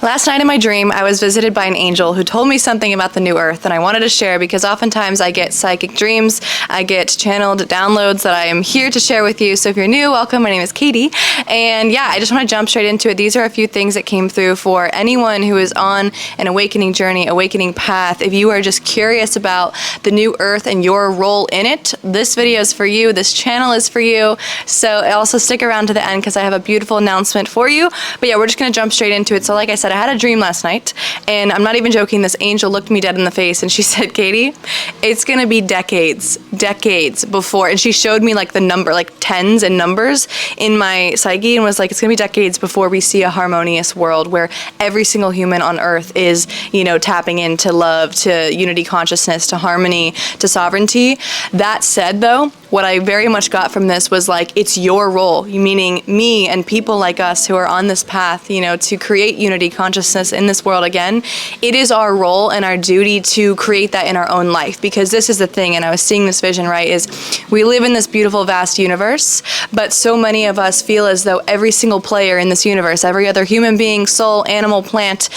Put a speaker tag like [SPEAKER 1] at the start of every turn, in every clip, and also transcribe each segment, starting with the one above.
[SPEAKER 1] Last night in my dream, I was visited by an angel who told me something about the new earth, and I wanted to share because oftentimes I get psychic dreams, I get channeled downloads that I am here to share with you. So if you're new, welcome. My name is Katie, and yeah, I just want to jump straight into it. These are a few things that came through for anyone who is on an awakening journey, awakening path. If you are just curious about the new earth and your role in it, this video is for you. This channel is for you. So also stick around to the end because I have a beautiful announcement for you. But yeah, we're just going to jump straight into it. So like I said, I had a dream last night, and I'm not even joking, this angel looked me dead in the face and she said, Katie, it's gonna be decades before, and she showed me like the number, like tens and numbers in my psyche, and was like, it's gonna be decades before we see a harmonious world where every single human on earth is, you know, tapping into love, to unity consciousness, to harmony, to sovereignty. That said though, what I very much got from this was like, it's your role, meaning me and people like us who are on this path, you know, to create unity consciousness in this world again. It is our role and our duty to create that in our own life, because this is the thing, and I was seeing this vision, right, is we live in this beautiful vast universe, but so many of us feel as though every single player in this universe, every other human being, soul, animal, plant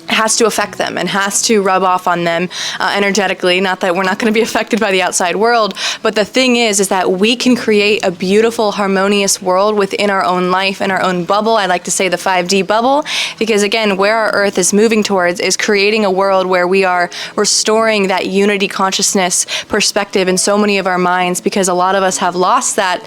[SPEAKER 1] has to affect them and has to rub off on them energetically. Not that we're not going to be affected by the outside world, but the thing is that we can create a beautiful, harmonious world within our own life and our own bubble. I like to say the 5D bubble, because again, where our earth is moving towards is creating a world where we are restoring that unity consciousness perspective in so many of our minds, because a lot of us have lost that,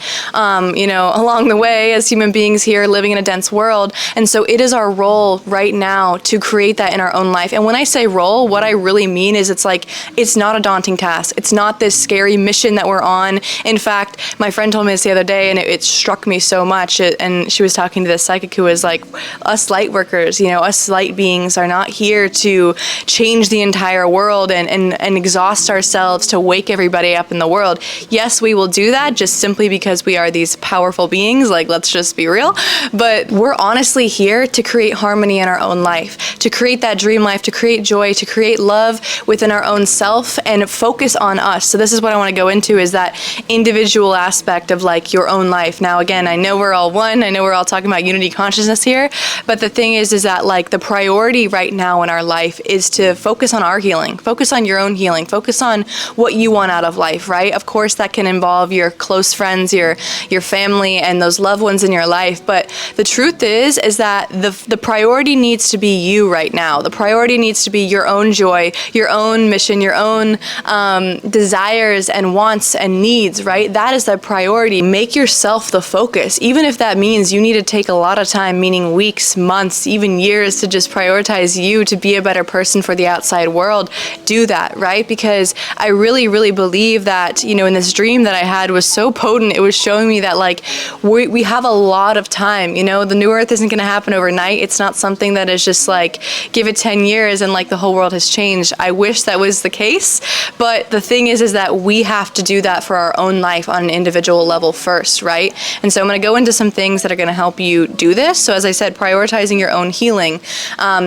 [SPEAKER 1] you know, along the way as human beings here living in a dense world. And so it is our role right now to create that in our own life. And when I say role, what I really mean is it's not a daunting task. It's not this scary mission that we're on. In fact, my friend told me this the other day, and it struck me so much. And she was talking to this psychic who was like, us light workers, you know, us light beings are not here to change the entire world and exhaust ourselves to wake everybody up in the world. Yes, we will do that just simply because we are these powerful beings. Like, let's just be real. But we're honestly here to create harmony in our own life, to create that dream life, to create joy, to create love within our own self, and focus on us. So this is what I want to go into, is that individual aspect of like your own life. Now again, I know we're all one, I know we're all talking about unity consciousness here, but the thing is that like the priority right now in our life is to focus on our healing, focus on your own healing, focus on what you want out of life, right? Of course that can involve your close friends, your family, and those loved ones in your life, but the truth is that the priority needs to be you right now. The priority needs to be your own joy, your own mission, your own desires and wants and needs, right? That is the priority. Make yourself the focus, even if that means you need to take a lot of time, meaning weeks, months, even years, to just prioritize you to be a better person for the outside world. Do that, right? Because I really, really believe that, you know, in this dream that I had was so potent. It was showing me that like we have a lot of time, you know, the new earth isn't going to happen overnight. It's not something that is just like, give it 10 years and like the whole world has changed. I wish that was the case, but the thing is that we have to do that for our own life on an individual level first, right? And so I'm going to go into some things that are going to help you do this. So as I said, prioritizing your own healing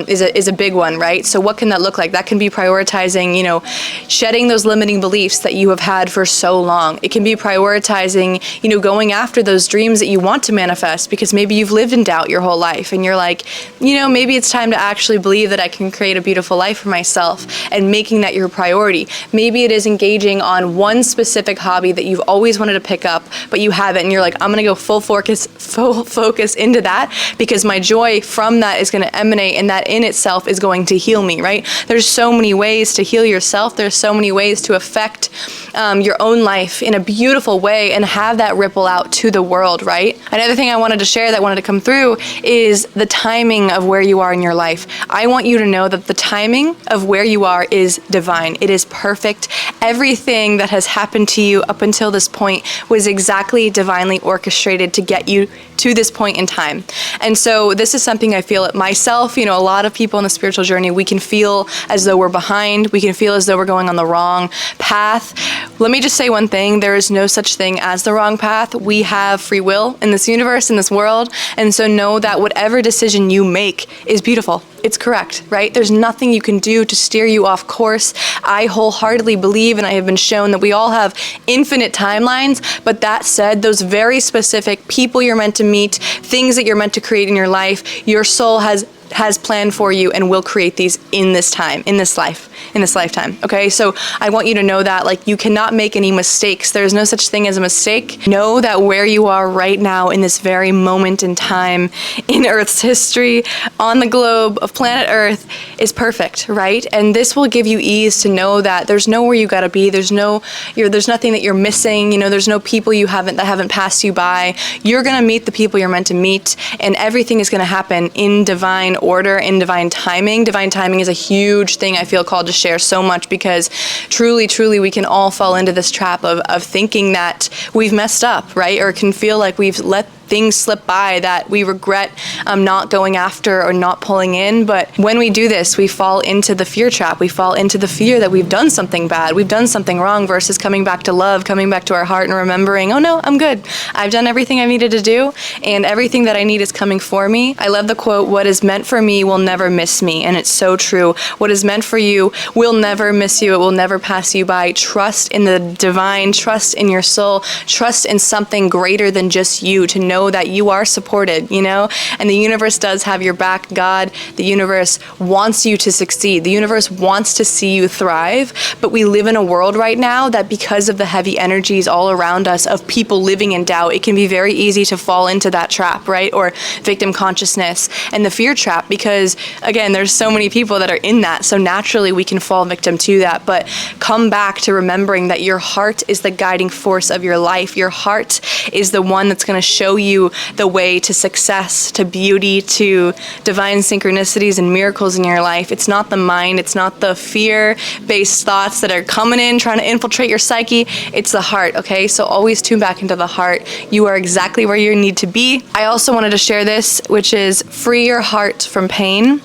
[SPEAKER 1] is a big one, right? So what can that look like? That can be prioritizing, you know, shedding those limiting beliefs that you have had for so long. It can be prioritizing, you know, going after those dreams that you want to manifest, because maybe you've lived in doubt your whole life and you're like, you know, maybe it's time to actually believe that I can create a beautiful life for myself, and making that your priority. Maybe it is engaging on one specific hobby that you've always wanted to pick up, but you haven't, and you're like, I'm gonna go full focus into that, because my joy from that is gonna emanate, and that in itself is going to heal me, right? There's so many ways to heal yourself. There's so many ways to affect your own life in a beautiful way and have that ripple out to the world, right? Another thing I wanted to share that wanted to come through is the timing of where you are in your life. I want you to know that the timing of where you are is divine. It is perfect. Everything that has happened to you up until this point was exactly divinely orchestrated to get you to this point in time. And so this is something I feel it myself. You know, a lot of people in the spiritual journey, we can feel as though we're behind. We can feel as though we're going on the wrong path. Let me just say one thing. There is no such thing as the wrong path. We have free will in this universe, in this world. And so know that whatever decision you make is beautiful. It's correct, right? There's nothing you can do to steer you off course. I wholeheartedly believe, and I have been shown, that we all have infinite timelines. But that said, those very specific people you're meant to meet, things that you're meant to create in your life, your soul has has planned for you and will create these in this time, in this lifetime. Okay, so I want you to know that, like, you cannot make any mistakes. There's no such thing as a mistake. Know that where you are right now in this very moment in time in Earth's history, on the globe of planet Earth, is perfect, right? And this will give you ease to know that there's nowhere you gotta be. There's nothing that you're missing. There's no people that haven't passed you by. You're gonna meet the people you're meant to meet, and everything is gonna happen in divine order, in divine timing. Divine timing is a huge thing I feel called to share so much, because truly we can all fall into this trap of thinking that we've messed up, right? Or can feel like we've let things slip by that we regret not going after or not pulling in. But when we do this, we fall into the fear trap. We fall into the fear that we've done something bad, we've done something wrong, versus coming back to love, coming back to our heart and remembering, oh no, I'm good. I've done everything I needed to do, and everything that I need is coming for me. I love the quote, what is meant for me will never miss me. And it's so true. What is meant for you will never miss you. It will never pass you by. Trust in the divine, trust in your soul, trust in something greater than just you, to know that you are supported, and the universe does have your back. God, the universe wants you to succeed. The universe wants to see you thrive, but we live in a world right now that, because of the heavy energies all around us of people living in doubt, it can be very easy to fall into that trap, right? Or victim consciousness and the fear trap, because again, there's so many people that are in that, so naturally we can fall victim to that. But come back to remembering that your heart is the guiding force of your life. Your heart is the one that's going to show you the way to success, to beauty, to divine synchronicities and miracles in your life. It's not the mind, it's not the fear-based thoughts that are coming in trying to infiltrate your psyche. It's the heart, okay? So always tune back into the heart. You are exactly where you need to be. I also wanted to share this, which is free your heart from pain,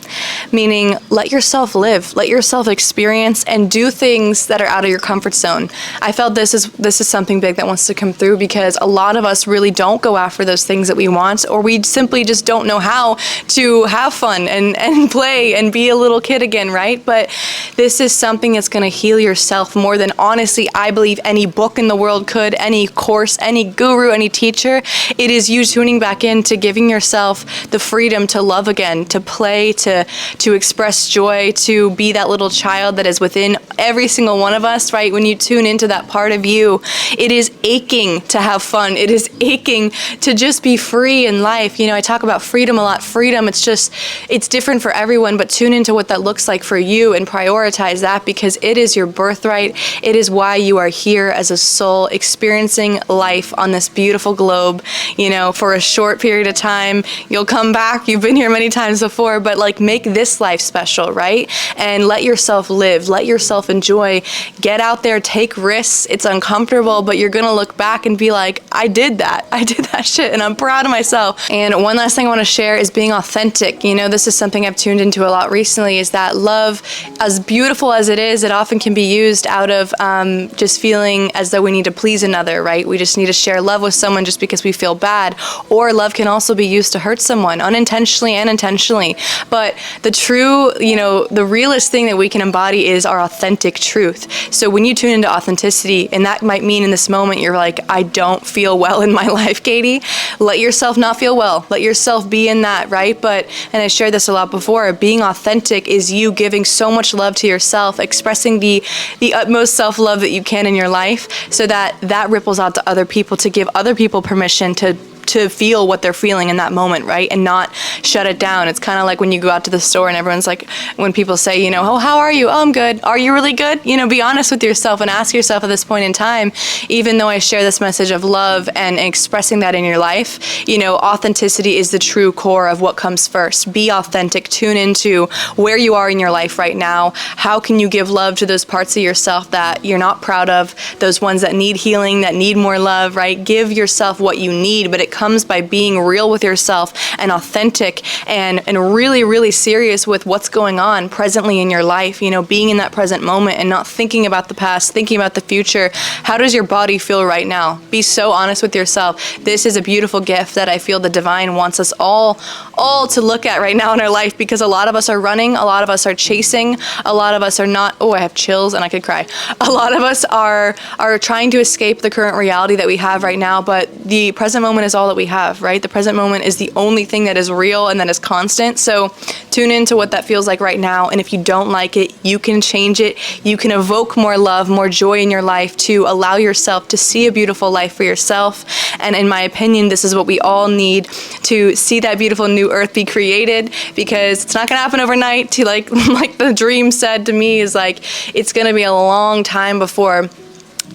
[SPEAKER 1] meaning let yourself live, let yourself experience, and do things that are out of your comfort zone. I felt this is something big that wants to come through, because a lot of us really don't go after those things that we want, or we simply just don't know how to have fun and play and be a little kid again, right? But this is something that's going to heal yourself more than, honestly, I believe any book in the world could, any course, any guru, any teacher. It is you tuning back into giving yourself the freedom to love again, to play, to express joy, to be that little child that is within every single one of us, right? When you tune into that part of you, it is aching to have fun. It is aching to just be free in life. I talk about freedom a lot. Freedom, it's different for everyone, but tune into what that looks like for you and prioritize that, because it is your birthright. It is why you are here as a soul, experiencing life on this beautiful globe, for a short period of time. You'll come back. You've been here many times before, but make this life special, right? And let yourself live, let yourself enjoy, get out there, take risks. It's uncomfortable, but you're going to look back and be like, I did that shit, and I'm proud of myself. And one last thing I want to share is being authentic. This is something I've tuned into a lot recently, is that love, as beautiful as it is, it often can be used out of just feeling as though we need to please another, right? We just need to share love with someone just because we feel bad. Or love can also be used to hurt someone, unintentionally and intentionally. But the true, the realest thing that we can embody is our authentic truth. So when you tune into authenticity, and that might mean in this moment you're like, I don't feel well in my life, Katie, let yourself not feel well. Let yourself be in that, right? But, and I shared this a lot before, being authentic is you giving so much love to yourself, expressing the utmost self-love that you can in your life, so that ripples out to other people, to give other people permission to feel what they're feeling in that moment, right? And not shut it down. It's kind of like when you go out to the store and everyone's like, when people say, oh, how are you? Oh, I'm good. Are you really good? Be honest with yourself and ask yourself at this point in time, even though I share this message of love and expressing that in your life, authenticity is the true core of what comes first. Be authentic. Tune into where you are in your life right now. How can you give love to those parts of yourself that you're not proud of, those ones that need healing, that need more love, right? Give yourself what you need, but it comes by being real with yourself and authentic and really, really serious with what's going on presently in your life, being in that present moment and not thinking about the past, thinking about the future. How does your body feel right now? Be so honest with yourself. This is a beautiful gift that I feel the divine wants us all all to look at right now in our life, because a lot of us are running, a lot of us are chasing, a lot of us are not, oh, I have chills and I could cry. A lot of us are trying to escape the current reality that we have right now, but the present moment is all that we have, right? The present moment is the only thing that is real and that is constant. So tune into what that feels like right now, and if you don't like it, you can change it. You can evoke more love, more joy in your life to allow yourself to see a beautiful life for yourself. And in my opinion, this is what we all need to see that beautiful new earth be created, because it's not gonna happen overnight. To like the dream said to me, is like, it's gonna be a long time before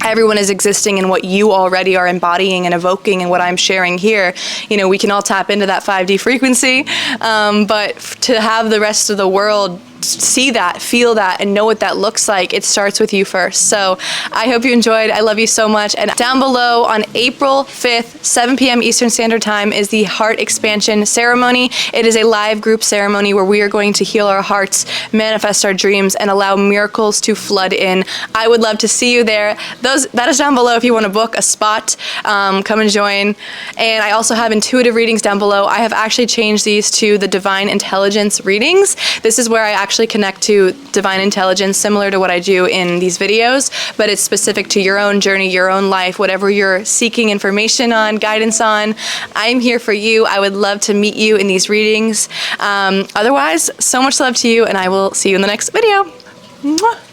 [SPEAKER 1] everyone is existing in what you already are embodying and evoking, and what I'm sharing here. You know, we can all tap into that 5D frequency, but to have the rest of the world see that, feel that, and know what that looks like, it starts with you first. So I hope you enjoyed. I love you so much. And down below on April 5th, 7 p.m. Eastern Standard Time is the Heart Expansion Ceremony. It is a live group ceremony where we are going to heal our hearts, manifest our dreams, and allow miracles to flood in. I would love to see you there. That is down below if you want to book a spot. Come and join. And I also have intuitive readings down below. I have actually changed these to the Divine Intelligence readings. This is where I actually connect to divine intelligence, similar to what I do in these videos, but it's specific to your own journey, your own life, whatever you're seeking information on, guidance on. I'm here for you. I would love to meet you in these readings. Otherwise, so much love to you, and I will see you in the next video. Mwah.